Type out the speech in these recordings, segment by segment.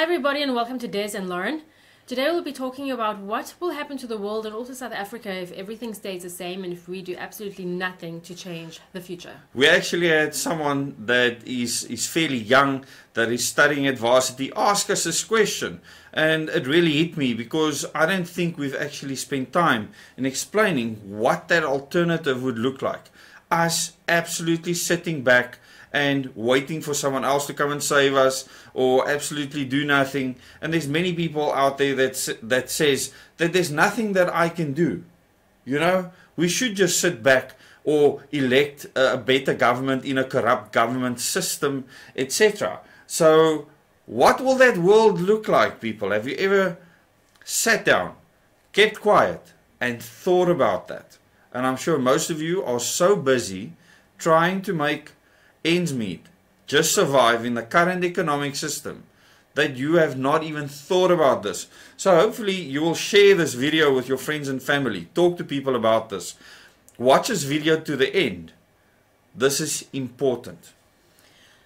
Hi everybody and welcome to Des and Lauren. Today we'll be talking about what will happen to the world and also South Africa if everything stays the same and if we do absolutely nothing to change the future. We actually had someone that is fairly young, that is studying at varsity, ask us this question, and it really hit me because I don't think we've actually spent time in explaining what that alternative would look like. Us absolutely sitting back and waiting for someone else to come and save us, or absolutely do nothing. And there's many people out there that says that there's nothing that I can do. You know, we should just sit back or elect a better government in a corrupt government system, etc. So what will that world look like, people? Have you ever sat down, kept quiet, and thought about that? And I'm sure most of you are so busy trying to make ends meet, just survive in the current economic system, that you have not even thought about this. So hopefully you will share this video with your friends and family. Talk to people about this. Watch this video to the end. This is important.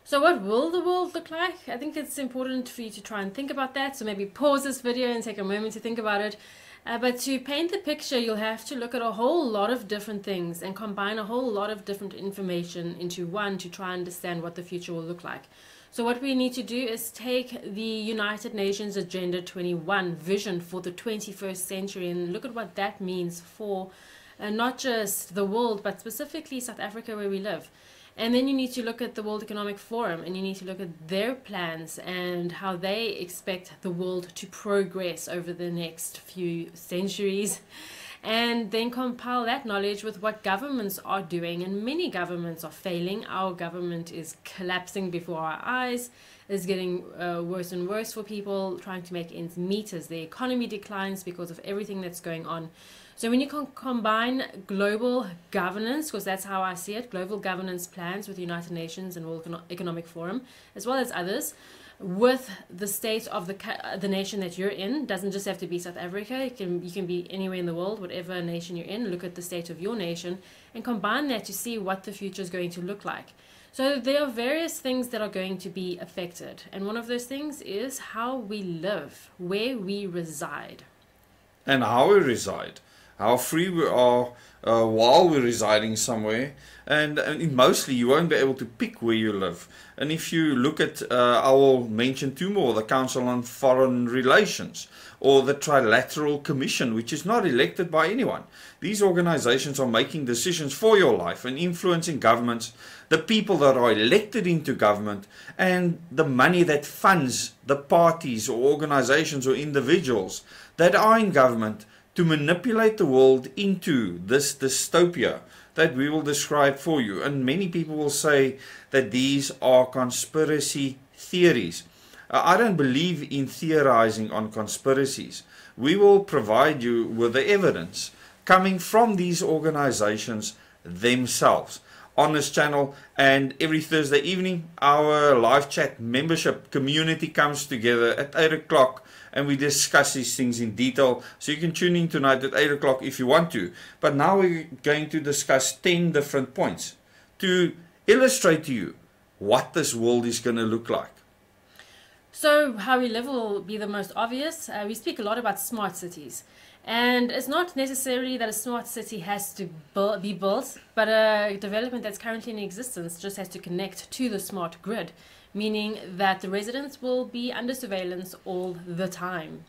So what will the world look like? I think it's important for you to try and think about that. So maybe pause this video and take a moment to think about it. But to paint the picture, you'll have to look at a whole lot of different things and combine a whole lot of different information into one to try and understand what the future will look like. So what we need to do is take the United Nations Agenda 21 vision for the 21st century and look at what that means for not just the world, but specifically South Africa where we live. And then you need to look at the World Economic Forum and you need to look at their plans and how they expect the world to progress over the next few centuries. And then compile that knowledge with what governments are doing. And many governments are failing. Our government is collapsing before our eyes. It's getting worse and worse for people trying to make ends meet as the economy declines because of everything that's going on. So when you can combine global governance, because that's how I see it, global governance plans with the United Nations and World Economic Forum, as well as others, with the state of the nation that you're in, doesn't just have to be South Africa, you can be anywhere in the world, whatever nation you're in, look at the state of your nation and combine that to see what the future is going to look like. So there are various things that are going to be affected, and one of those things is how we live, where we reside. And how we reside. How free we are while we're residing somewhere, and mostly you won't be able to pick where you live. And if you look at, I will mention two more, the Council on Foreign Relations or the Trilateral Commission, which is not elected by anyone. These organizations are making decisions for your life and influencing governments, the people that are elected into government, and the money that funds the parties or organizations or individuals that are in government to manipulate the world into this dystopia that we will describe for you. And many people will say that these are conspiracy theories. I don't believe in theorizing on conspiracies. We will provide you with the evidence coming from these organizations themselves on this channel. And every Thursday evening our live chat membership community comes together at 8 o'clock and we discuss these things in detail. So you can tune in tonight at 8 o'clock if you want to. But now we're going to discuss 10 different points to illustrate to you what this world is going to look like. So how we live will be the most obvious. We speak a lot about smart cities. And it's not necessarily that a smart city has to be built, but a development that's currently in existence just has to connect to the smart grid, meaning that the residents will be under surveillance all the time.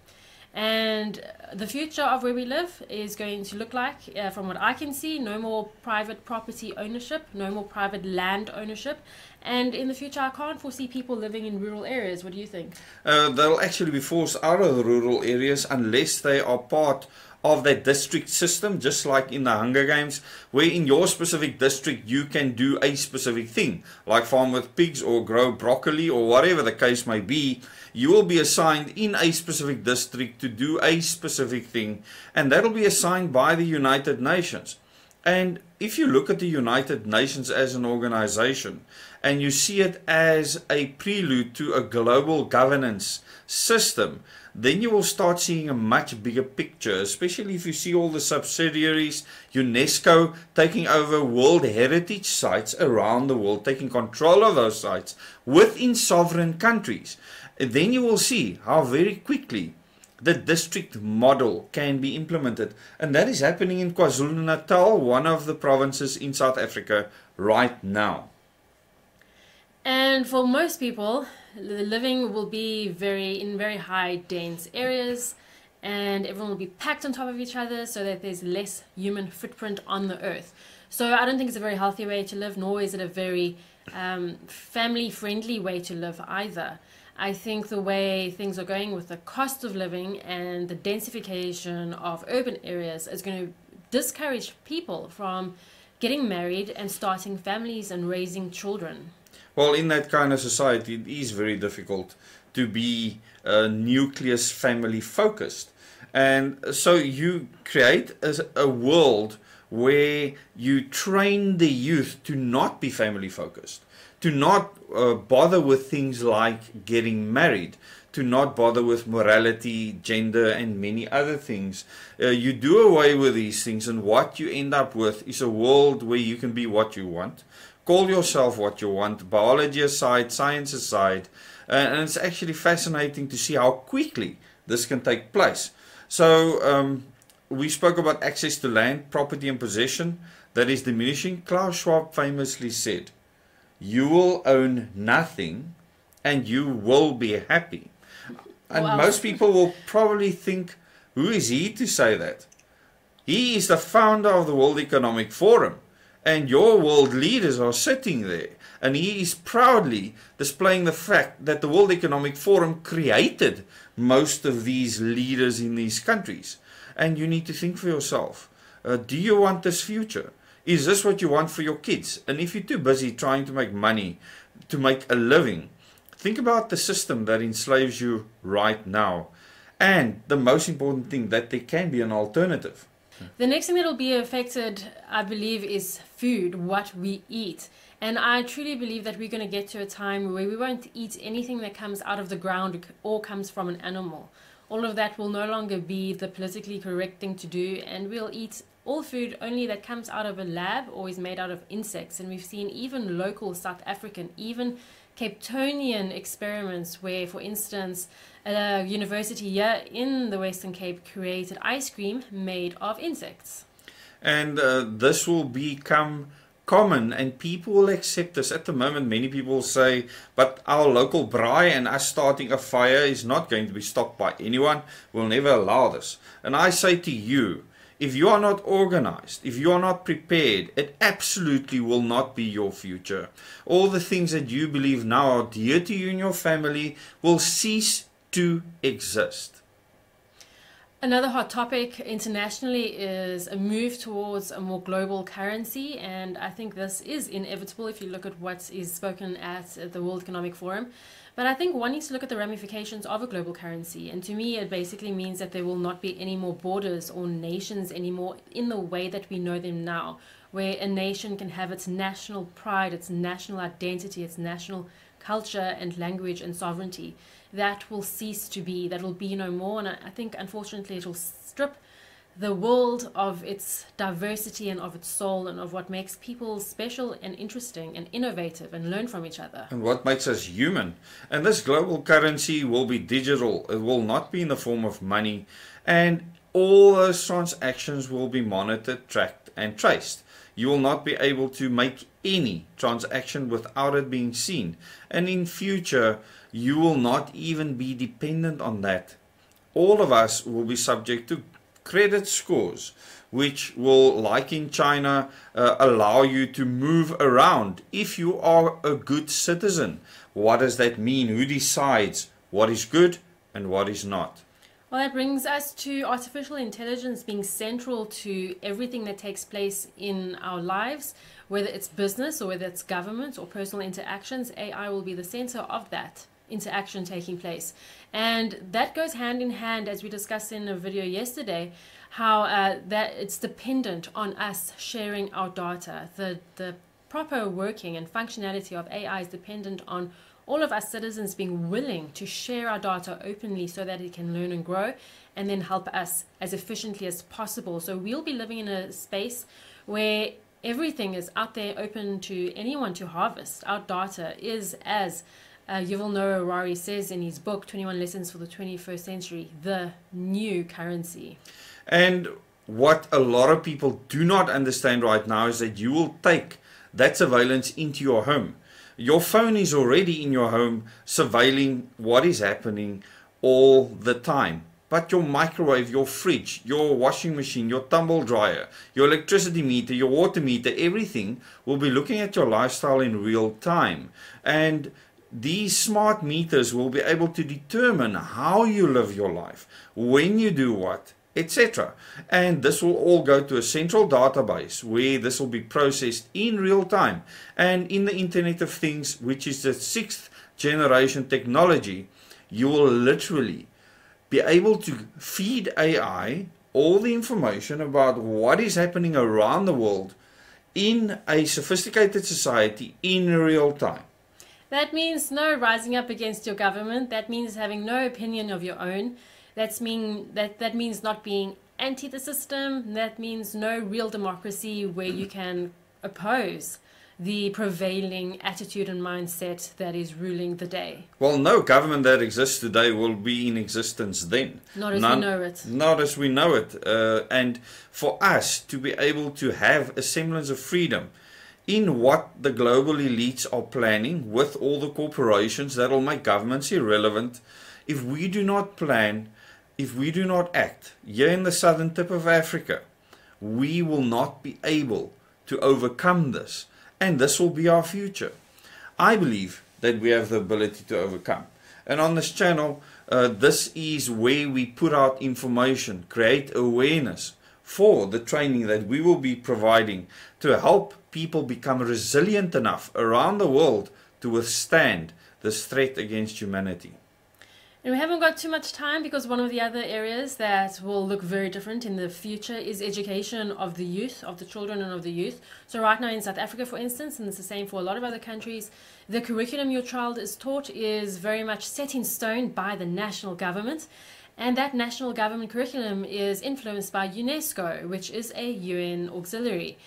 And the future of where we live is going to look like, from what I can see, no more private property ownership, no more private land ownership. And in the future, I can't foresee people living in rural areas. What do you think? They'll actually be forced out of the rural areas unless they are part of that district system, just like in the Hunger Games, where in your specific district you can do a specific thing, like farm with pigs or grow broccoli or whatever the case may be. You will be assigned in a specific district to do a specific thing, and that'll be assigned by the United Nations. And if you look at the United Nations as an organization and you see it as a prelude to a global governance system, then you will start seeing a much bigger picture, especially if you see all the subsidiaries, UNESCO taking over World Heritage sites around the world, taking control of those sites within sovereign countries. then you will see how very quickly the district model can be implemented. And that is happening in KwaZulu-Natal, one of the provinces in South Africa right now. And for most people, the living will be in very high dense areas, and everyone will be packed on top of each other so that there's less human footprint on the earth. So I don't think it's a very healthy way to live, nor is it a very family-friendly way to live either. I think the way things are going with the cost of living and the densification of urban areas is going to discourage people from getting married and starting families and raising children. Well, in that kind of society, it is very difficult to be nucleus family focused. And so you create a world where you train the youth to not be family focused, to not bother with things like getting married, to not bother with morality, gender, and many other things. You do away with these things, and what you end up with is a world where you can be what you want, call yourself what you want, biology aside, science aside, and it's actually fascinating to see how quickly this can take place. So we spoke about access to land, property and possession that is diminishing. Klaus Schwab famously said, "You will own nothing and you will be happy." And Wow. most people will probably think, who is he to say that? He is the founder of the World Economic Forum, and your world leaders are sitting there, and he is proudly displaying the fact that the World Economic Forum created most of these leaders in these countries. And you need to think for yourself, do you want this future? Is this what you want for your kids? And if you're too busy trying to make money, to make a living, think about the system that enslaves you right now. And the most important thing, that there can be an alternative. The next thing that will be affected, I believe, is food, what we eat. And I truly believe that we're going to get to a time where we won't eat anything that comes out of the ground or comes from an animal. All of that will no longer be the politically correct thing to do, and we'll eat all food only that comes out of a lab or is made out of insects. And we've seen even local South African, even Cape Townian experiments where, for instance, a university here in the Western Cape created ice cream made of insects. And this will become common, and people will accept this. At the moment, many people say, but our local braai and us starting a fire is not going to be stopped by anyone. We'll never allow this. And I say to you, if you are not organized, if you are not prepared, it absolutely will not be your future. All the things that you believe now are dear to you and your family will cease to exist. Another hot topic internationally is a move towards a more global currency, and I think this is inevitable if you look at what is spoken at the World Economic Forum. But I think one needs to look at the ramifications of a global currency, and to me it basically means that there will not be any more borders or nations anymore in the way that we know them now, where a nation can have its national pride, its national identity, its national culture and language and sovereignty. That will cease to be, that will be no more, and I think unfortunately it will strip the world of its diversity and of its soul and of what makes people special and interesting and innovative and learn from each other. And what makes us human. And this global currency will be digital. It will not be in the form of money. And all those transactions will be monitored, tracked and traced. You will not be able to make any transaction without it being seen. And in future, you will not even be dependent on that. All of us will be subject to credit scores, which will, like in China, allow you to move around if you are a good citizen. What does that mean? Who decides what is good and what is not? Well, that brings us to artificial intelligence being central to everything that takes place in our lives, whether it's business or whether it's government or personal interactions. AI will be the center of that interaction taking place. And that goes hand in hand, as we discussed in a video yesterday, how that it's dependent on us sharing our data. The proper working and functionality of AI is dependent on all of us citizens being willing to share our data openly so that it can learn and grow and then help us as efficiently as possible. So we'll be living in a space where everything is out there open to anyone to harvest. Our data is as Yuval Noah Harari says in his book, 21 Lessons for the 21st Century, the new currency. And what a lot of people do not understand right now is that you will take that surveillance into your home. Your phone is already in your home surveilling what is happening all the time. But your microwave, your fridge, your washing machine, your tumble dryer, your electricity meter, your water meter, everything will be looking at your lifestyle in real time. And these smart meters will be able to determine how you live your life, when you do what, etc. And this will all go to a central database where this will be processed in real time. And in the Internet of Things, which is the 6th generation technology, you will literally be able to feed AI all the information about what is happening around the world in a sophisticated society in real time. That means no rising up against your government. That means having no opinion of your own. That means not being anti the system. That means no real democracy where you can oppose the prevailing attitude and mindset that is ruling the day. Well, no government that exists today will be in existence then. Not as we know it. Not as we know it. And for us to be able to have a semblance of freedom in what the global elites are planning with all the corporations that will make governments irrelevant, if we do not plan, if we do not act here in the southern tip of Africa, we will not be able to overcome this. And this will be our future. I believe that we have the ability to overcome. And on this channel, this is where we put out information, create awareness for the training that we will be providing to help people become resilient enough around the world to withstand this threat against humanity. And we haven't got too much time because one of the other areas that will look very different in the future is education of the youth, of the children and of the youth. So right now in South Africa, for instance, and it's the same for a lot of other countries, the curriculum your child is taught is very much set in stone by the national government. And that national government curriculum is influenced by UNESCO, which is a UN auxiliary.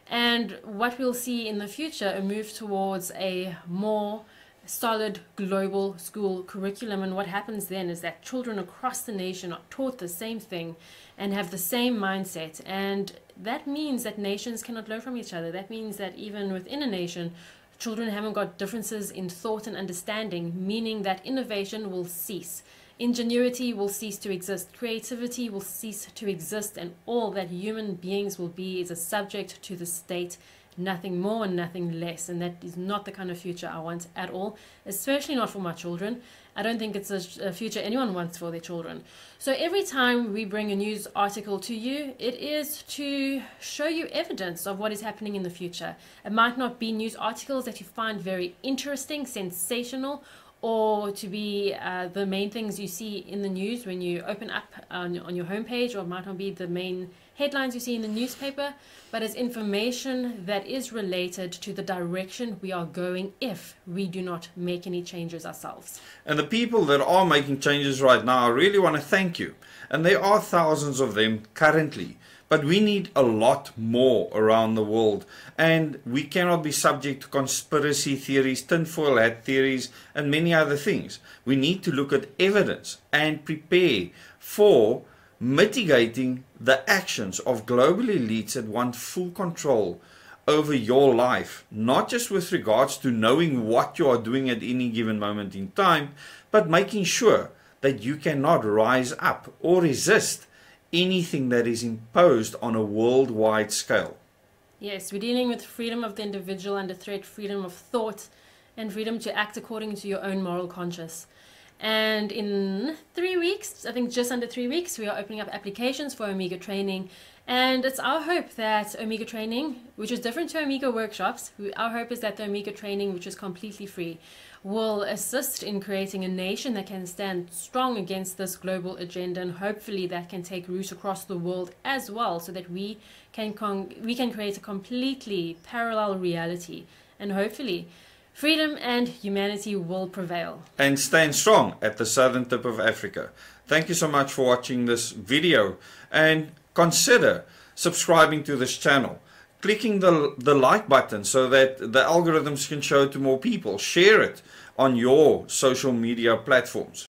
And what we'll see in the future, a move towards a more solid global school curriculum. And what happens then is that children across the nation are taught the same thing and have the same mindset. And that means that nations cannot learn from each other. That means that even within a nation, children haven't got differences in thought and understanding, meaning that innovation will cease. Ingenuity will cease to exist. Creativity will cease to exist. And all that human beings will be is a subject to the state, nothing more and nothing less. And that is not the kind of future I want at all, especially not for my children. I don't think it's a future anyone wants for their children. So every time we bring a news article to you, it is to show you evidence of what is happening in the future. It might not be news articles that you find very interesting, sensational, or to be the main things you see in the news when you open up on your homepage, or it might not be the main headlines you see in the newspaper, but as information that is related to the direction we are going if we do not make any changes ourselves. And the people that are making changes right now, I really want to thank you. And there are thousands of them currently. But we need a lot more around the world. And we cannot be subject to conspiracy theories, tinfoil hat theories, and many other things. We need to look at evidence and prepare for mitigating the actions of global elites that want full control over your life. Not just with regards to knowing what you are doing at any given moment in time, but making sure that you cannot rise up or resist anything that is imposed on a worldwide scale. Yes, we're dealing with freedom of the individual under threat, freedom of thought, and freedom to act according to your own moral conscience. And in 3 weeks, I think just under 3 weeks, we are opening up applications for Omega training. And it's our hope that Omega training, which is different to Omega workshops, our hope is that the Omega training, which is completely free, will assist in creating a nation that can stand strong against this global agenda, and hopefully that can take root across the world as well, so that we can create a completely parallel reality, and hopefully freedom and humanity will prevail. And stand strong at the southern tip of Africa. Thank you so much for watching this video, and consider subscribing to this channel, clicking the like button so that the algorithms can show it to more people. Share it on your social media platforms.